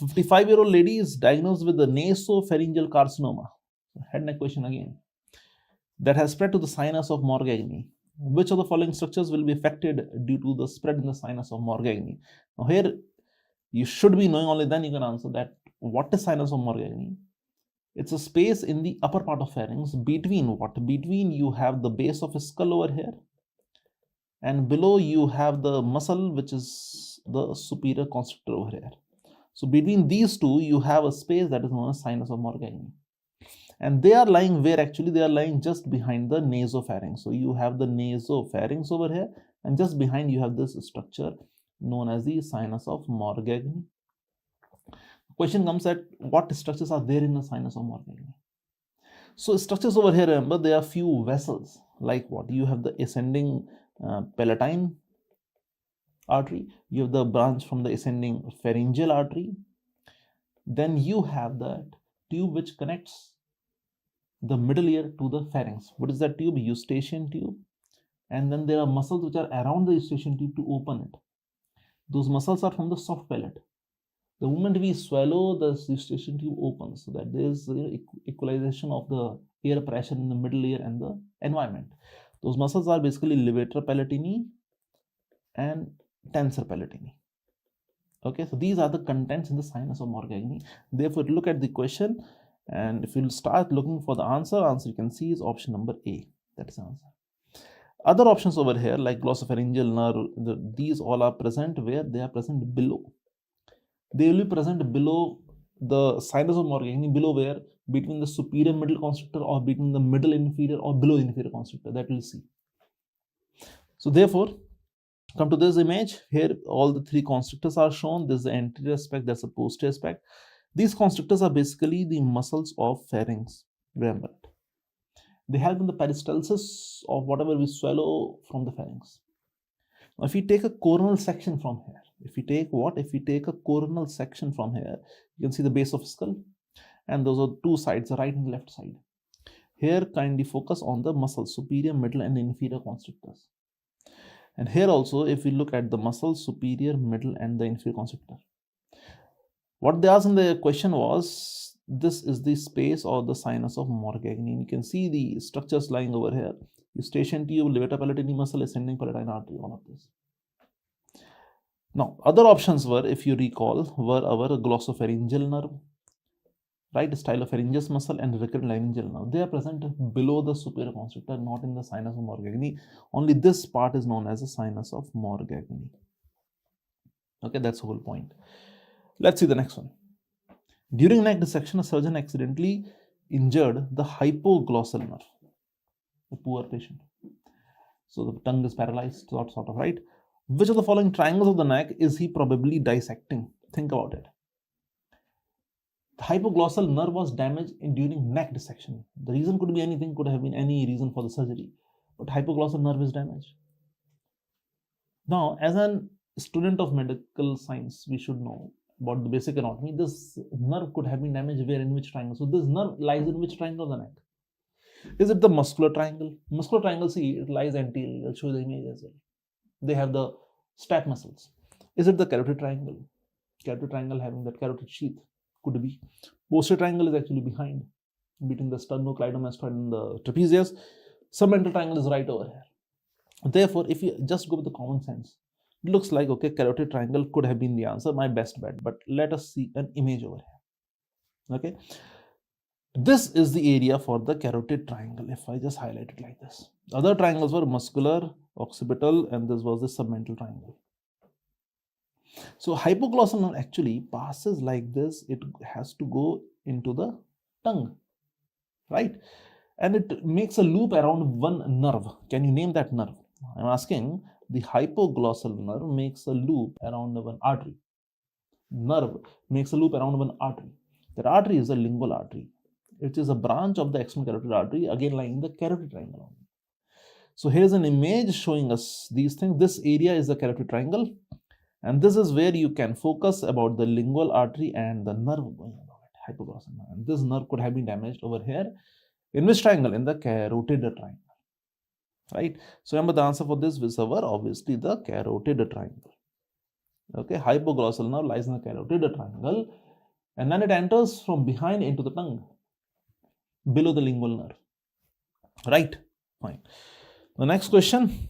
55-year-old lady is diagnosed with the nasopharyngeal carcinoma, head neck question again, that has spread to the sinus of Morgagni. Which of the following structures will be affected due to the spread in the sinus of Morgagni? Now here you should be knowing, only then you can answer that what is sinus of Morgagni. It's a space in the upper part of pharynx between what? Between you have the base of a skull over here, and below you have the muscle which is the superior constrictor over here. So between these two you have a space that is known as sinus of Morgagni. And they are lying where? Actually they are lying just behind the nasopharynx. So you have the nasopharynx over here, and just behind you have this structure known as the sinus of Morgagni. Question comes at what structures are there in the sinus of Morgagni. So structures over here, remember, there are few vessels, like what? You have the ascending palatine artery, you have the branch from the ascending pharyngeal artery, then you have that tube which connects the middle ear to the pharynx. What is that tube? Eustachian tube. And then there are muscles which are around the eustachian tube to open it. Those muscles are from the soft palate. The moment we swallow, the eustachian tube opens, so that there is equalization of the air pressure in the middle ear and the environment. Those muscles are basically levator palatini and tensor palatini. Okay, so these are the contents in the sinus of Morgagni. Therefore, look at the question, and if you start looking for the answer you can see is option number A. That is the answer. Other options over here like glossopharyngeal nerve, these all are present where? They are present below. They will be present below the sinus of Morgagni, below where? Between the superior middle constrictor, or between the middle inferior, or below inferior constrictor, that we'll see. So therefore, come to this image here, all the three constrictors are shown. This is the anterior aspect, that's the posterior aspect. These constrictors are basically the muscles of pharynx, remember it. They help in the peristalsis of whatever we swallow from the pharynx. Now if we take a coronal section from here, if we take what? If we take a coronal section from here, you can see the base of skull, and those are two sides, the right and left side. Here kindly focus on the muscles, superior, middle and inferior constrictors. And here also, if we look at the muscles, superior, middle and the inferior constrictor. What they asked in the question was, this is the space or the sinus of Morgagni. You can see the structures lying over here. Eustachian tube, levator palatini muscle, ascending palatine artery, all of this. Now, other options were, if you recall, were our glossopharyngeal nerve, right, stylopharyngeus muscle and recurrent laryngeal nerve. They are present below the superior constrictor, not in the sinus of Morgagni. Only this part is known as the sinus of Morgagni. Okay, that's the whole point. Let's see the next one. During neck dissection, a surgeon accidentally injured the hypoglossal nerve. The poor patient. So the tongue is paralyzed, sort of, right? Which of the following triangles of the neck is he probably dissecting? Think about it. The hypoglossal nerve was damaged during neck dissection. The reason could be anything, could have been any reason for the surgery, but hypoglossal nerve is damaged. Now, as a student of medical science, we should know about the basic anatomy. This nerve could have been damaged where, in which triangle? So this nerve lies in which triangle of the neck? Is it the muscular triangle? Muscular triangle, see, it lies anteriorly. I'll show you the image as well. They have the stap muscles. Is it the carotid triangle? Carotid triangle having that carotid sheath, could be. Posterior triangle is actually behind, between the sternocleidomastoid and the trapezius. Submental triangle is right over here. Therefore, if you just go with the common sense, it looks like, okay, carotid triangle could have been the answer, my best bet. But let us see an image over here. Okay, this is the area for the carotid triangle. If I just highlight it like this, other triangles were muscular, occipital, and this was the submental triangle. So hypoglossal nerve actually passes like this. It has to go into the tongue, right? And it makes a loop around one nerve. Can you name that nerve? I'm asking. The hypoglossal nerve makes a loop around one artery. Nerve makes a loop around one artery. That artery is a lingual artery. It is a branch of the external carotid artery, again lying in the carotid triangle. So here's an image showing us these things. This area is the carotid triangle, and this is where you can focus about the lingual artery and the nerve going about it, hypoglossal nerve. And this nerve could have been damaged over here. In which triangle? In the carotid triangle. Right, so remember the answer for this was obviously the carotid triangle. Okay, hypoglossal nerve lies in the carotid triangle, and then it enters from behind into the tongue, below the lingual nerve. Right? Fine. The next question.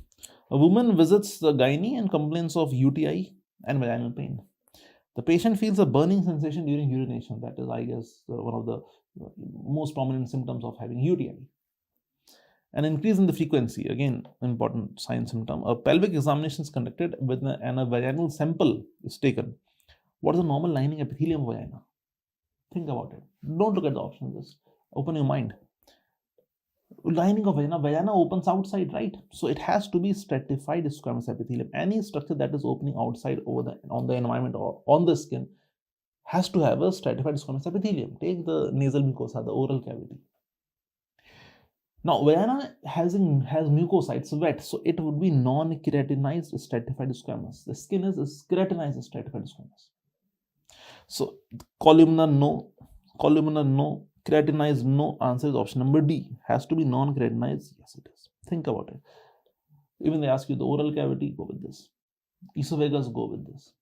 A woman visits the gynae and complains of UTI and vaginal pain. The patient feels a burning sensation during urination. That is, I guess, one of the most prominent symptoms of having UTI. An increase in the frequency, again, important sign symptom. A pelvic examination is conducted and a vaginal sample is taken. What is the normal lining epithelium of vagina? Think about it. Don't look at the options, just open your mind. Lining of vagina opens outside, right? So it has to be stratified squamous epithelium. Any structure that is opening outside on the environment or on the skin has to have a stratified squamous epithelium. Take the nasal mucosa, the oral cavity. Now, vagina has mucosites, wet, so it would be non-keratinized stratified squamous. The skin is keratinized stratified squamous. So, columnar no, keratinized no. Answer is option number D. Has to be non-keratinized. Yes, it is. Think about it. Even they ask you the oral cavity, go with this. Esophagus, go with this.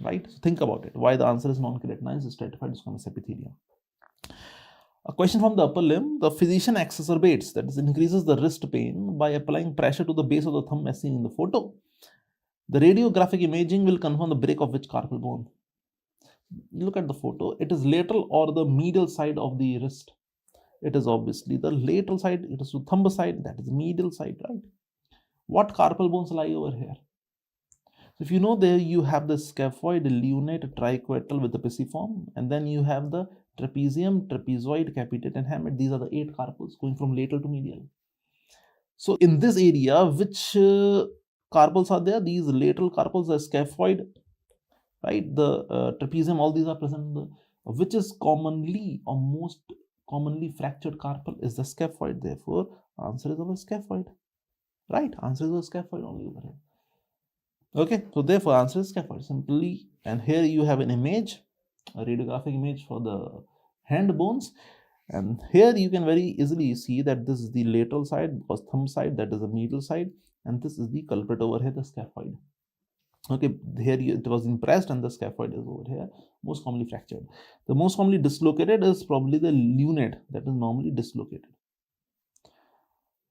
Right? So think about it. Why the answer is non-keratinized stratified squamous epithelium. A question from the upper limb. The physician exacerbates, that is, increases the wrist pain by applying pressure to the base of the thumb as seen in the photo. The radiographic imaging will confirm the break of which carpal bone? Look at the photo. It is lateral or the medial side of the wrist? It is obviously the lateral side. It is the thumb side. That is the medial side, right? What carpal bones lie over here? So if you know, there you have the scaphoid, lunate, triquetral with the pisiform, and then you have the trapezium, trapezoid, capitate, and hamate. These are the 8 carpals going from lateral to medial. So in this area, which carpals are there? These lateral carpals, the scaphoid, right? The trapezium, all these are present. Which is commonly or most commonly fractured carpal is the scaphoid. Therefore, answer is our scaphoid. Right? Answer is our scaphoid only over here. Okay, so therefore answer is scaphoid simply. And here you have an image, a radiographic image for the hand bones, and here you can very easily see that this is the lateral side, because thumb side, that is the medial side, and this is the culprit over here, the scaphoid. Okay, here it was impressed and the scaphoid is over here, most commonly fractured. The most commonly dislocated is probably the lunate, that is normally dislocated.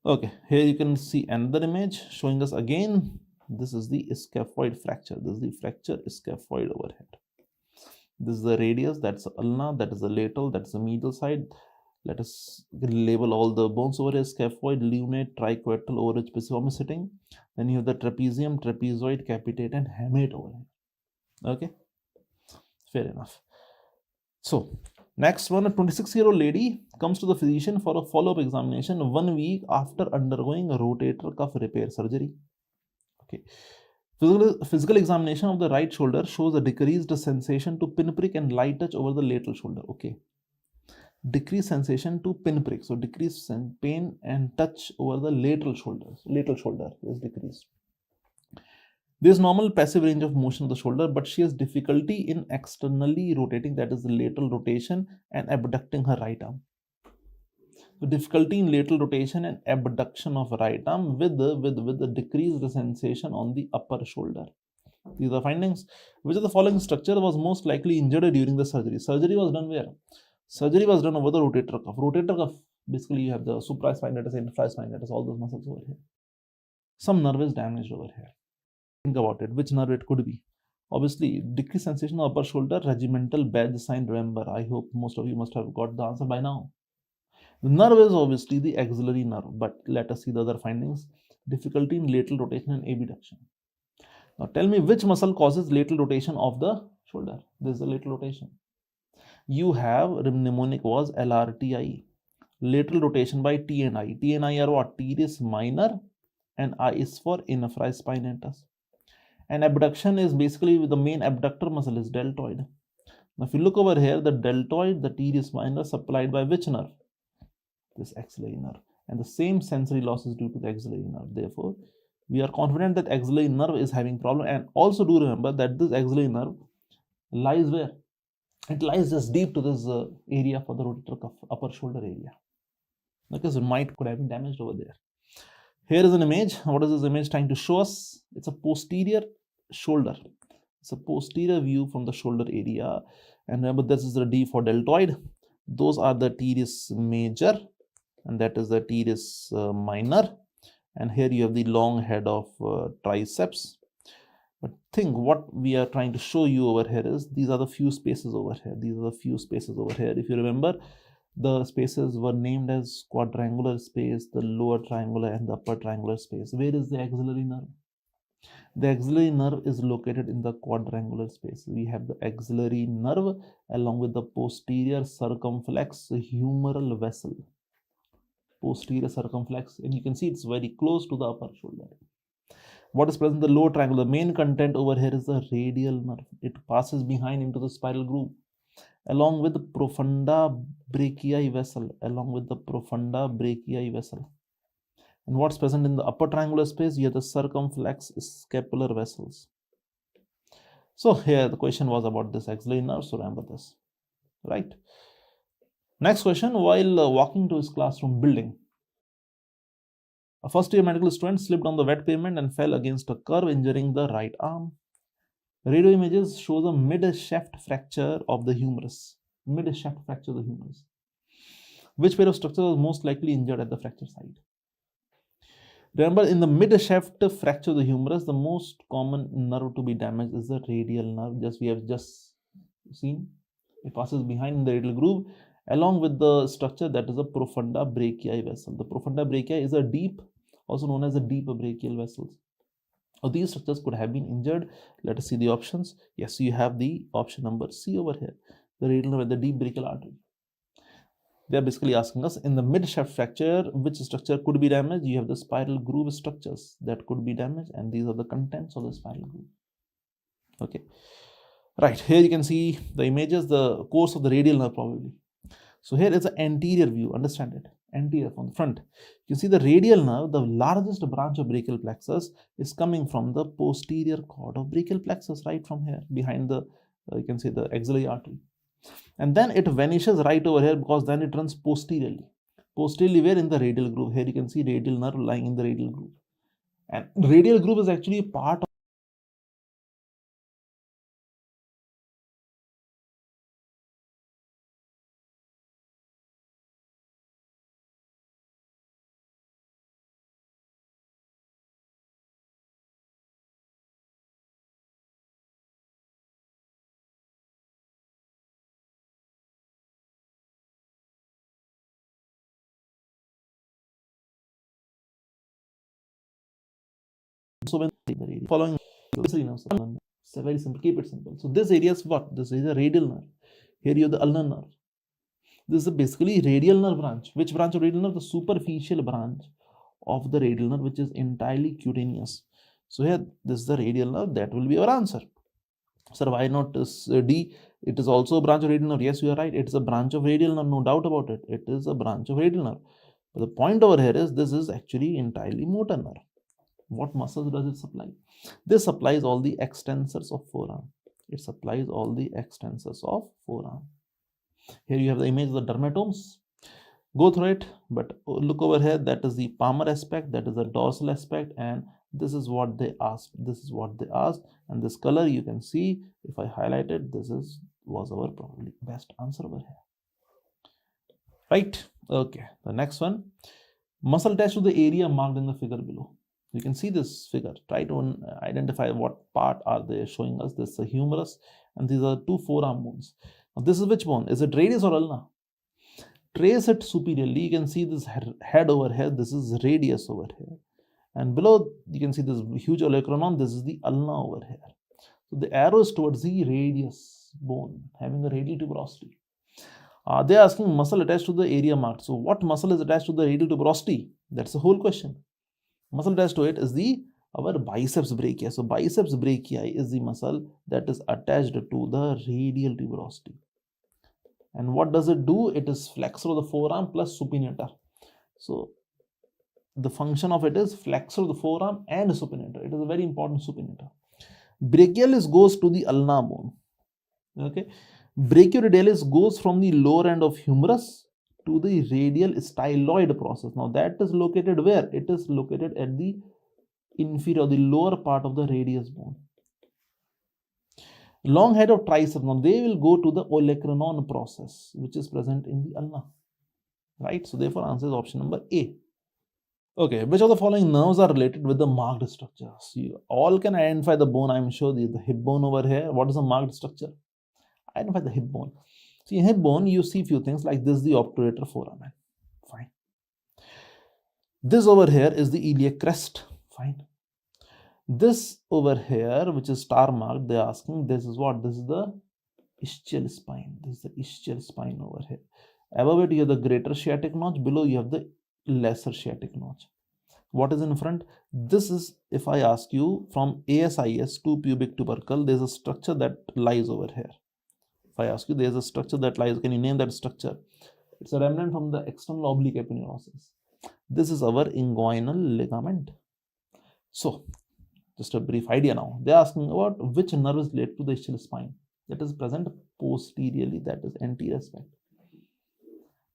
Okay, here you can see another image showing us again, this is the scaphoid fracture. This is the fracture scaphoid over here. This is the radius, that's the ulna, that is the lateral, that's the medial side. Let us label all the bones over here: scaphoid, lunate, triquetral, over which pisiform is sitting. Then you have the trapezium, trapezoid, capitate, and hamate over here. Okay, fair enough. So next one, a 26-year-old lady comes to the physician for a follow-up examination 1 week after undergoing a rotator cuff repair surgery. Okay. Physical examination of the right shoulder shows a decreased sensation to pinprick and light touch over the lateral shoulder. Okay. Decreased sensation to pinprick. So decreased pain and touch over the lateral shoulder. Lateral shoulder is decreased. There is normal passive range of motion of the shoulder, but she has difficulty in externally rotating, that is the lateral rotation, and abducting her right arm. So difficulty in lateral rotation and abduction of right arm with the decreased sensation on the upper shoulder. These are findings. Which of the following structure was most likely injured during the surgery? Surgery was done where? Surgery was done over the rotator cuff. Rotator cuff, basically you have the supraspinatus, infraspinatus, all those muscles over here. Some nerve is damaged over here. Think about it. Which nerve it could be? Obviously, decreased sensation of upper shoulder, regimental badge sign. Remember, I hope most of you must have got the answer by now. The nerve is obviously the axillary nerve, but let us see the other findings. Difficulty in lateral rotation and abduction. Now tell me which muscle causes lateral rotation of the shoulder. This is the lateral rotation. You have mnemonic was LRTI. Lateral rotation by T and I. T and I are what? Teres minor and I is for infraspinatus. And abduction is basically the main abductor muscle is deltoid. Now if you look over here, the deltoid, the teres minor supplied by which nerve? This axillary nerve. And the same sensory loss is due to the axillary nerve. Therefore, we are confident that axillary nerve is having problem. And also do remember that this axillary nerve lies where? It lies just deep to this area for the rotator cuff, upper shoulder area. Because it could have been damaged over there. Here is an image. What is this image trying to show us? It's a posterior shoulder. It's a posterior view from the shoulder area. And remember, this is the D for deltoid. Those are the teres major, and that is the teres minor. And here you have the long head of triceps. But think what we are trying to show you over here is these are the few spaces over here. These are the few spaces over here. If you remember, the spaces were named as quadrangular space, the lower triangular and the upper triangular space. Where is the axillary nerve? The axillary nerve is located in the quadrangular space. We have the axillary nerve along with the posterior circumflex humeral vessel. Posterior circumflex, and you can see it's very close to the upper shoulder. What is present in the lower triangle? The main content over here is the radial nerve. It passes behind into the spiral groove along with the profunda brachii vessel, along with the profunda brachii vessel. And what's present in the upper triangular space? You have the circumflex scapular vessels. So here the question was about this axillary nerve, so remember this, right? Next question, while walking to his classroom building, a first-year medical student slipped on the wet pavement and fell against a curve, injuring the right arm. Radio images shows a mid-shaft fracture of the humerus. Mid-shaft fracture of the humerus. Which pair of structures was most likely injured at the fracture site? Remember, in the mid-shaft fracture of the humerus, the most common nerve to be damaged is the radial nerve. We have just seen. It passes behind the radial groove along with the structure that is the profunda brachii vessel. The profunda brachii is a deep, also known as a deep brachial vessels. Now, these structures could have been injured. Let us see the options. Yes, you have the option number C over here, the radial nerve, the deep brachial artery. They are basically asking us in the mid-shaft fracture, which structure could be damaged? You have the spiral groove structures that could be damaged, and these are the contents of the spiral groove. Okay, right, here you can see the images, the course of the radial nerve probably. So here is an anterior view, understand it, anterior from the front. You can see the radial nerve, the largest branch of brachial plexus is coming from the posterior cord of brachial plexus, right from here, behind the, you can see the axillary artery. And then it vanishes right over here because then it runs posteriorly. Posteriorly where? In the radial groove. Here you can see radial nerve lying in the radial groove. And radial groove is actually part of so when the radial following it's a very simple, keep it simple. So this area is what? This is a radial nerve. Here you have the ulnar nerve. This is basically radial nerve branch. Which branch of radial nerve? The superficial branch of the radial nerve, which is entirely cutaneous. So here this is the radial nerve. That will be our answer. Sir, why not D? It is also a branch of radial nerve. Yes, you are right. It is a branch of radial nerve, no doubt about it. It is a branch of radial nerve. But the point over here is this is actually entirely motor nerve. What muscles does it supply? This supplies all the extensors of forearm. It supplies all the extensors of forearm. Here you have the image of the dermatomes. Go through it, but look over here. That is the palmar aspect, that is the dorsal aspect, and this is what they asked. This is what they asked, and this color you can see. If I highlight it, this was our probably best answer over here. Right? Okay. The next one, muscle attached to the area marked in the figure below. You can see this figure. Try to identify what part are they showing us. This is the humerus, and these are two forearm bones. Now, this is which bone? Is it radius or ulna? Trace it superiorly. You can see this head over here. This is radius over here, and below you can see this huge olecranon. This is the ulna over here. So the arrow is towards the radius bone, having a radial tuberosity. They are asking muscle attached to the area marked. So what muscle is attached to the radial tuberosity? That's the whole question. Muscle attached to it is our biceps brachii. So biceps brachii is the muscle that is attached to the radial tuberosity. And what does it do? It is flexor of the forearm plus supinator. So the function of it is flexor of the forearm and supinator. It is a very important supinator. Brachialis goes to the ulna bone. Okay. Brachioradialis goes from the lower end of humerus to the radial styloid process. Now that is located where? It is located at the inferior, the lower part of the radius bone. Long head of triceps, now they will go to the olecranon process, which is present in the ulna, right? So therefore answer is option number A. Okay, which of the following nerves are related with the marked structures? You all can identify the bone. I'm sure the hip bone over here. What is the marked structure? Identify the hip bone. See, in hip bone, you see few things like this, the obturator foramen. Fine. This over here is the iliac crest. Fine. This over here, which is star marked, they're asking, this is what? This is the ischial spine. This is the ischial spine over here. Above it, you have the greater sciatic notch. Below, you have the lesser sciatic notch. What is in front? This is, if I ask you, from ASIS to pubic tubercle, there's a structure that lies over here. If I ask you, there's a structure that lies, can you name that structure? It's a remnant from the external oblique aponeurosis. This is our inguinal ligament. So, just a brief idea now. They're asking about which nerve is related to the ischial spine. That is present posteriorly, that is anterior aspect.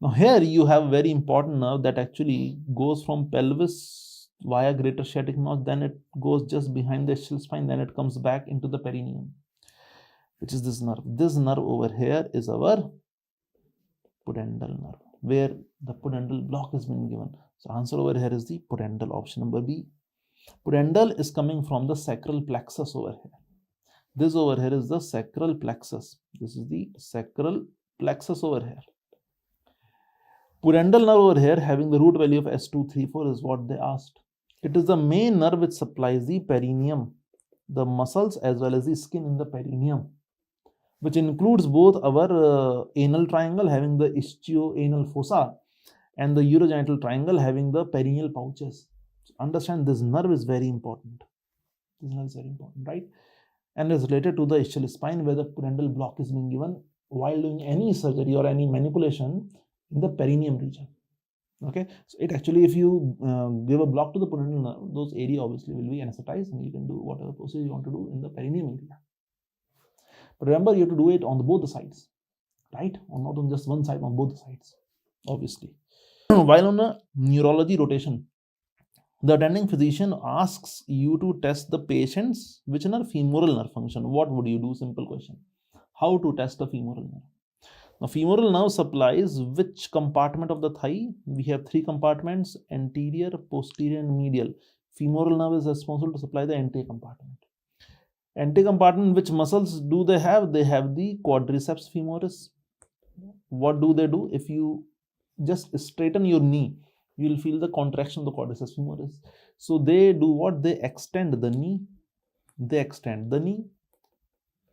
Now here you have a very important nerve that actually goes from pelvis via greater sciatic notch, then it goes just behind the ischial spine, then it comes back into the perineum, which is this nerve. This nerve over here is our pudendal nerve, where the pudendal block has been given. So answer over here is the pudendal, option number B. Pudendal is coming from the sacral plexus over here. This over here is the sacral plexus. This is the sacral plexus over here. Pudendal nerve over here having the root value of S234 is what they asked. It is the main nerve which supplies the perineum, the muscles as well as the skin in the perineum, which includes both our anal triangle having the ischio-anal fossa and the urogenital triangle having the perineal pouches. So understand, this nerve is very important. This nerve is very important, right? And is related to the ischial spine, where the pudendal block is being given while doing any surgery or any manipulation in the perineum region. Okay, so it actually, if you give a block to the pudendal nerve, those areas obviously will be anesthetized and you can do whatever procedure you want to do in the perineum area. But remember, you have to do it on both the sides, right? Or not on just one side, on both the sides, obviously. While on a neurology rotation, the attending physician asks you to test the patient's which nerve? Femoral nerve function. What would you do? Simple question. How to test the femoral nerve? Now, femoral nerve supplies which compartment of the thigh? We have three compartments: anterior, posterior, and medial. Femoral nerve is responsible to supply the anterior compartment. Anterior compartment, which muscles do they have? They have the quadriceps femoris. What do they do? If you just straighten your knee, you will feel the contraction of the quadriceps femoris. So they do what? They extend the knee. They extend the knee.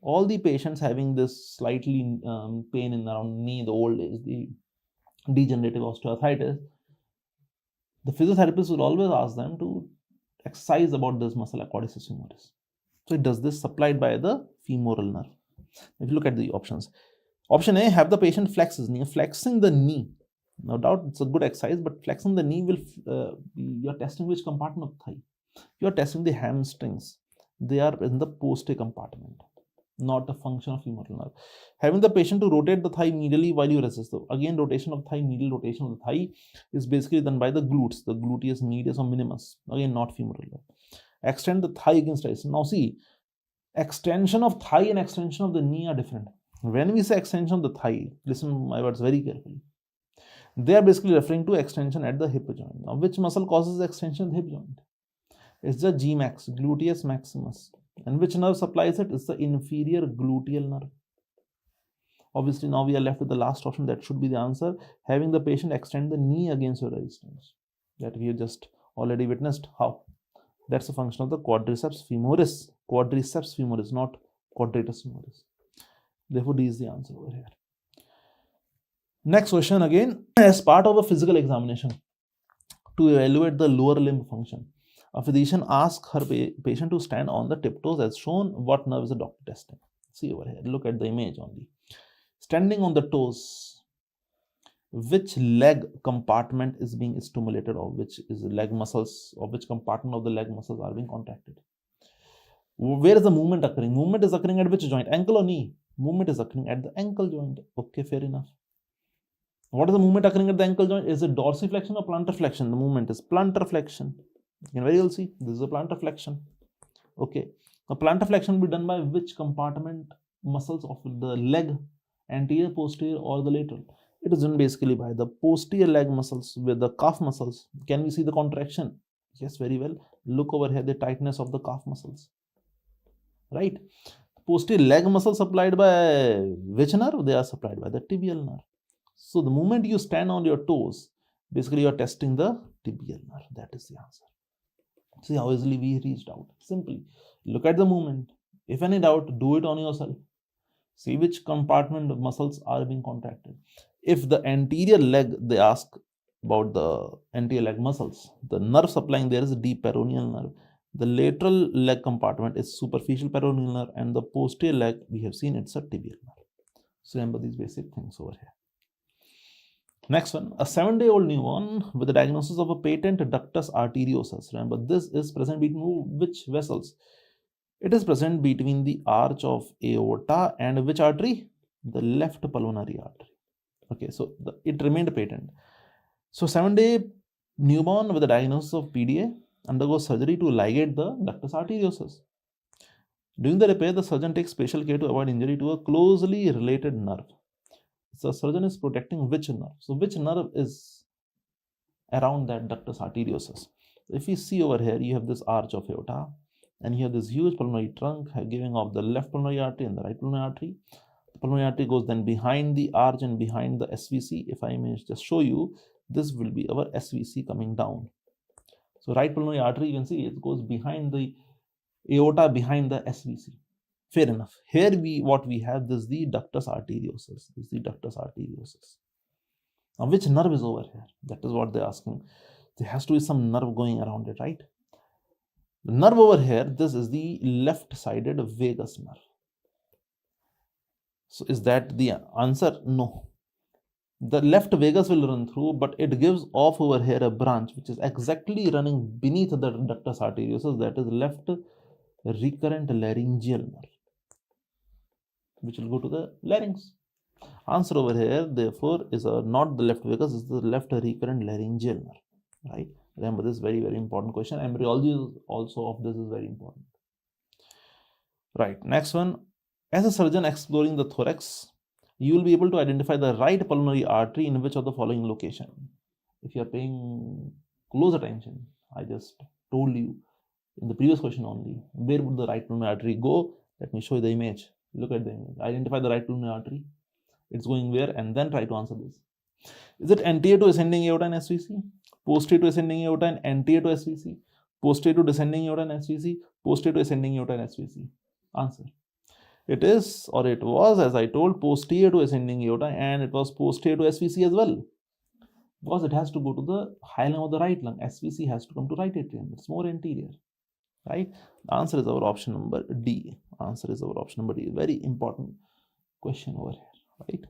All the patients having this slightly pain in around knee, the old age, the degenerative osteoarthritis, the physiotherapist will always ask them to exercise about this muscle, quadriceps femoris. So it does this supplied by the femoral nerve. If you look at the options, option A, have the patient flex his knee. Flexing the knee, no doubt it's a good exercise, but flexing the knee will you're testing which compartment of the thigh? You're testing the hamstrings. They are in the posterior compartment, not a function of femoral nerve. Having the patient to rotate the thigh medially while you resist. So again, rotation of thigh, medial rotation of the thigh is basically done by the glutes, the gluteus medius or minimus. Again, not femoral nerve. Extend the thigh against resist. Now see, extension of thigh and extension of the knee are different. When we say extension of the thigh, listen to my words very carefully. They are basically referring to extension at the hip joint. Now, which muscle causes the extension of the hip joint? It's the Gmax, gluteus maximus. And which nerve supplies it? It's the inferior gluteal nerve. Obviously, now we are left with the last option. That should be the answer. Having the patient extend the knee against your resistance. That we have just already witnessed. How? That's a function of the quadriceps femoris. Quadriceps femoris, not quadratus femoris. Therefore, D is the answer over here. Next question again. As part of a physical examination to evaluate the lower limb function, a physician asks her patient to stand on the tiptoes as shown. What nerve is the doctor testing? See over here. Look at the image only. Standing on the toes, which leg compartment is being stimulated, or which is the leg muscles, or which compartment of the leg muscles are being contracted? Where is the movement occurring? Movement is occurring at which joint? Ankle or knee? Movement is occurring at the ankle joint. Okay, fair enough. What is the movement occurring at the ankle joint? Is it dorsiflexion or plantar flexion? The movement is plantar flexion. You can very well see this is a plantar flexion. Okay, now plantar flexion will be done by which compartment muscles of the leg, anterior, posterior, or the lateral? It is done basically by the posterior leg muscles with the calf muscles. Can we see the contraction? Yes, very well. Look over here, the tightness of the calf muscles, right? Posterior leg muscles supplied by which nerve? They are supplied by the tibial nerve. So the moment you stand on your toes, basically you are testing the tibial nerve. That is the answer. See how easily we reached out. Simply look at the movement. If any doubt, do it on yourself. See which compartment of muscles are being contracted. If the anterior leg, they ask about the anterior leg muscles, the nerve supplying there is deep peroneal nerve. The lateral leg compartment is superficial peroneal nerve, and the posterior leg, we have seen it's a tibial nerve. So remember these basic things over here. Next one, a 7-day-old newborn with the diagnosis of a patent ductus arteriosus. Remember, this is present between which vessels? It is present between the arch of aorta and which artery? The left pulmonary artery. Okay, so it remained patent. So 7-day newborn with the diagnosis of PDA undergoes surgery to ligate the ductus arteriosus. During the repair, the surgeon takes special care to avoid injury to a closely related nerve. So surgeon is protecting which nerve? So which nerve is around that ductus arteriosus? If you see over here, you have this arch of aorta, and you have this huge pulmonary trunk giving off the left pulmonary artery and the right pulmonary artery. The pulmonary artery goes then behind the arch and behind the SVC. If I may just show you, this will be our SVC coming down. So right pulmonary artery, you can see it goes behind the aorta, behind the SVC. Fair enough. Here what we have, this is the ductus arteriosus. This is the ductus arteriosus. Now which nerve is over here? That is what they're asking. There has to be some nerve going around it, right? The nerve over here, this is the left-sided vagus nerve. So is that the answer? No. The left vagus will run through, but it gives off over here a branch which is exactly running beneath the ductus arteriosus, that is left recurrent laryngeal nerve, which will go to the larynx. Answer over here, therefore, is not the left vagus, is the left recurrent laryngeal nerve, right? Remember this very, very important question. Embryology also of this is very important. Right, next one. As a surgeon exploring the thorax, you will be able to identify the right pulmonary artery in which of the following location. If you are paying close attention, I just told you in the previous question only, where would the right pulmonary artery go? Let me show you the image. Look at the image. Identify the right pulmonary artery. It's going where? And then try to answer this. Is it anterior to ascending aorta and SVC? Posterior to ascending aorta and anterior to SVC? Posterior to descending aorta and SVC? Posterior to ascending aorta and SVC? Answer. It is, or it was, as I told, posterior to ascending aorta, and it was posterior to SVC as well. Because it has to go to the high lung of the right lung. SVC has to come to right atrium. It's more anterior. Right? The answer is our option number D. Answer is our option number D. Very important question over here. Right?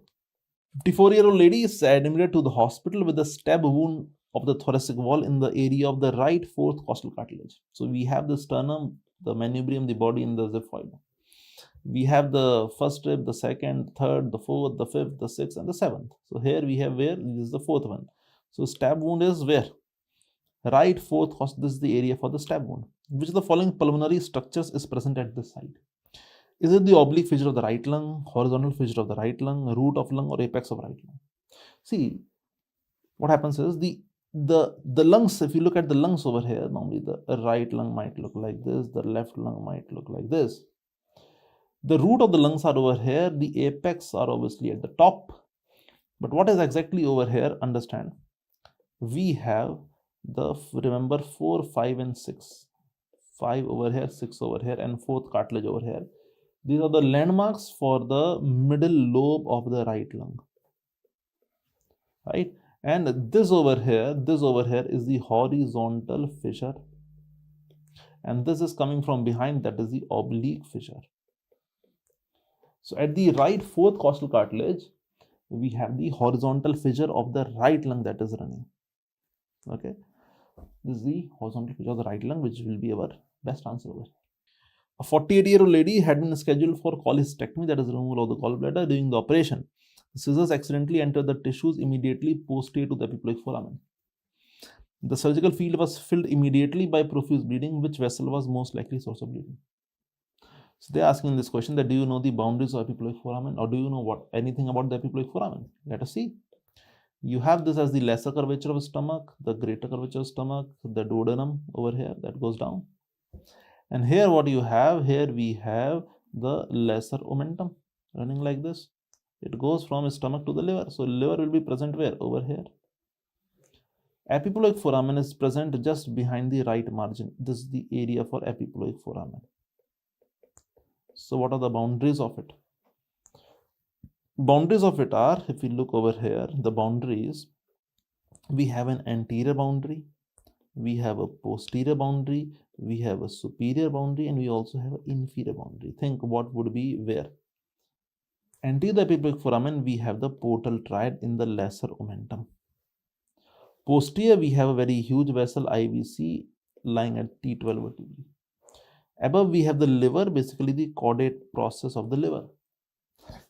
54-year-old lady is admitted to the hospital with a stab wound of the thoracic wall in the area of the right fourth costal cartilage. So we have the sternum, the manubrium, the body, and the xiphoid. We have the first rib, the second, third, the fourth, the fifth, the sixth, and the seventh. So here we have where? This is the fourth one. So stab wound is where? Right fourth costal. This is the area for the stab wound. Which of the following pulmonary structures is present at this site? Is it the oblique fissure of the right lung, horizontal fissure of the right lung, root of lung, or apex of right lung? See, what happens is the lungs, if you look at the lungs over here, normally the right lung might look like this, the left lung might look like this. The root of the lungs are over here, the apex are obviously at the top. But what is exactly over here? Understand. We have remember 4, 5, and 6. 5 over here, 6 over here, and fourth cartilage over here. These are the landmarks for the middle lobe of the right lung. Right? And this over here is the horizontal fissure. And this is coming from behind, that is the oblique fissure. So at the right fourth costal cartilage, we have the horizontal fissure of the right lung that is running. Okay. This is the horizontal fissure of the right lung, which will be our best answer over here. A 48-year-old lady had been scheduled for cholecystectomy, that is removal of the gallbladder. During the operation, the scissors accidentally entered the tissues immediately posterior to the epiploic foramen. The surgical field was filled immediately by profuse bleeding. Which vessel was most likely source of bleeding? So they're asking this question that do you know the boundaries of epiploic foramen, or do you know anything about the epiploic foramen? Let us see. You have this as the lesser curvature of stomach, the greater curvature of stomach, the duodenum over here that goes down. And here what you have, here we have the lesser omentum running like this. It goes from stomach to the liver. So liver will be present where? Over here. Epiploic foramen is present just behind the right margin. This is the area for epiploic foramen. So what are the boundaries of it? Boundaries of it are, if we look over here, the boundaries, we have an anterior boundary, we have a posterior boundary, we have a superior boundary, and we also have an inferior boundary. Think what would be where? Anterior the epiploic foramen, we have the portal triad in the lesser omentum. Posterior, we have a very huge vessel IVC lying at T12 vertebrae. Above, we have the liver, basically the caudate process of the liver.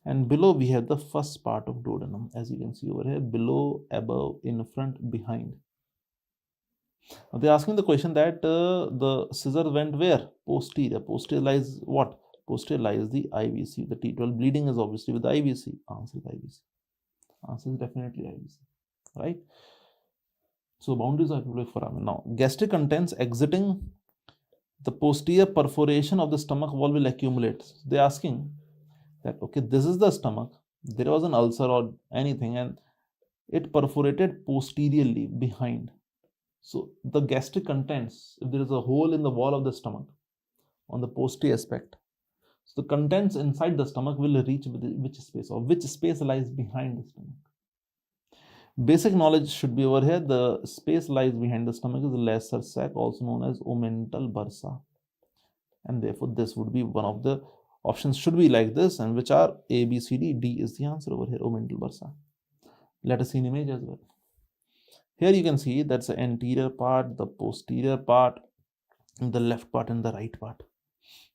And below, we have the first part of duodenum, as you can see over here, below, above, in front, behind. Now they're asking the question that the scissor went where? Posterior. Posterior lies what? Posterior lies the IVC. The T12 bleeding is obviously with the IVC. Answer is IVC. Answer is definitely IVC. Right? So boundaries are epiploic foramen. Now, gastric contents exiting the posterior perforation of the stomach wall will accumulate. So they're asking that, okay, this is the stomach. There was an ulcer or anything and it perforated posteriorly behind. So the gastric contents, if there is a hole in the wall of the stomach on the posterior aspect, so the contents inside the stomach will reach which space, or which space lies behind the stomach. Basic knowledge should be over here. The space lies behind the stomach is the lesser sac, also known as omental bursa. And therefore, this would be one of the options should be like this, and which are A, B, C, D. D is the answer over here, omental bursa. Let us see an image as well. Here you can see that's the anterior part, the posterior part, the left part and the right part.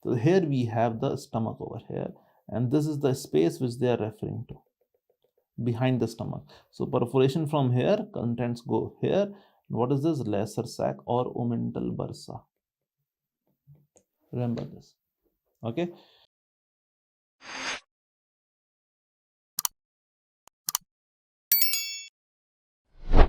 So here we have the stomach over here, and this is the space which they are referring to behind the stomach. So perforation from here, contents go here. What is this? Lesser sac or omental bursa. Remember this. Okay.